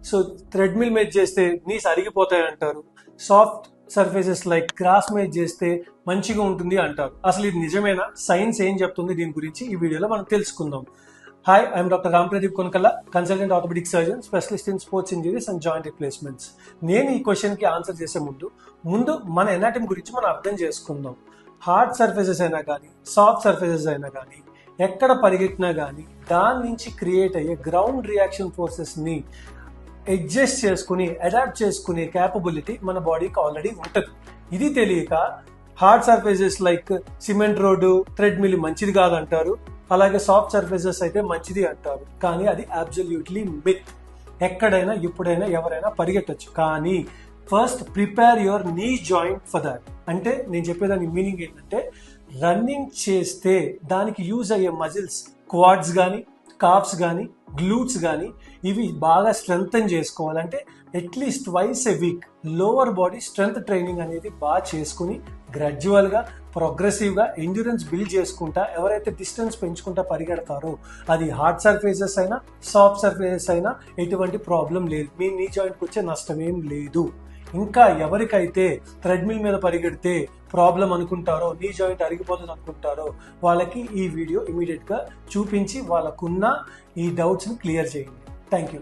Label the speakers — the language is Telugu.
Speaker 1: సో థ్రెడ్మిల్ మీద చేస్తే నీస్ అరిగిపోతాయి అంటారు. సాఫ్ట్ సర్ఫేసెస్ లైక్ గ్రాస్ మీద చేస్తే మంచిగా ఉంటుంది అంటారు. అసలు ఇది నిజమేనా? సైన్స్ ఏం చెప్తుంది దీని గురించి ఈ వీడియోలో మనం తెలుసుకుందాం. Hi, I'm doctor Ram Pradeep Konakalla, consultant orthopaedic surgeon, specialist in sports injuries and joint replacements. నేను ఈ క్వశ్చన్కి ఆన్సర్ చేసే ముందు మన ఎనాటమీ గురించి మనం అర్థం చేసుకుందాం. హార్డ్ సర్ఫేసెస్ అయినా కానీ, సాఫ్ట్ సర్ఫేసెస్ అయినా కానీ, ఎక్కడ పరిగెట్టినా కానీ దాని నుంచి క్రియేట్ అయ్యే గ్రౌండ్ రియాక్షన్ ఫోర్సెస్ని అడ్జస్ట్ చేసుకుని అడాప్ట్ చేసుకునే క్యాపబిలిటీ మన బాడీకి ఆల్రెడీ ఉంటుంది. ఇది తెలియక hard surfaces like cement road, treadmill మంచిది కాదంటారు. అలాగే సాఫ్ట్ సర్ఫేసెస్ అయితే మంచిది అంటారు. కానీ అది అబ్సల్యూట్లీ మిత్. ఎక్కడైనా ఎప్పుడైనా ఎవరైనా పరిగెట్టచ్చు. కానీ first prepare your knee joint for that. అంటే నేను చెప్పేదాని మీనింగ్ ఏంటంటే, రన్నింగ్ చేస్తే దానికి యూజ్ అయ్యే మజిల్స్, క్వాడ్స్ కానీ, కాఫ్స్ కానీ, గ్లూట్స్ కానీ, ఇవి బాగా స్ట్రెంగ్తన్ చేసుకోవాలంటే at least twice a week lower body strength training అనేది బాగా చేసుకుని గ్రాడ్యువల్గా ప్రోగ్రెసివ్గా ఎండ్యూరెన్స్ బిల్డ్ చేసుకుంటా ఎవరైతే డిస్టెన్స్ పెంచుకుంటా పరిగెడతారో, అది హార్డ్ సర్ఫేసెస్ అయినా సాఫ్ట్ సర్ఫేసెస్ అయినా ఎటువంటి ప్రాబ్లం లేదు. మీ నీ జాయింట్కి వచ్చే నష్టమేం లేదు. ఇంకా ఎవరికైతే థ్రెడ్మిల్ మీద పరిగెడితే ప్రాబ్లం అనుకుంటారో, నీ జాయింట్ అరిగిపోతుంది అనుకుంటారో, వాళ్ళకి ఈ వీడియో ఇమీడియట్గా చూపించి వాళ్ళకున్న ఈ డౌట్స్ని క్లియర్ చేయండి. Thank you.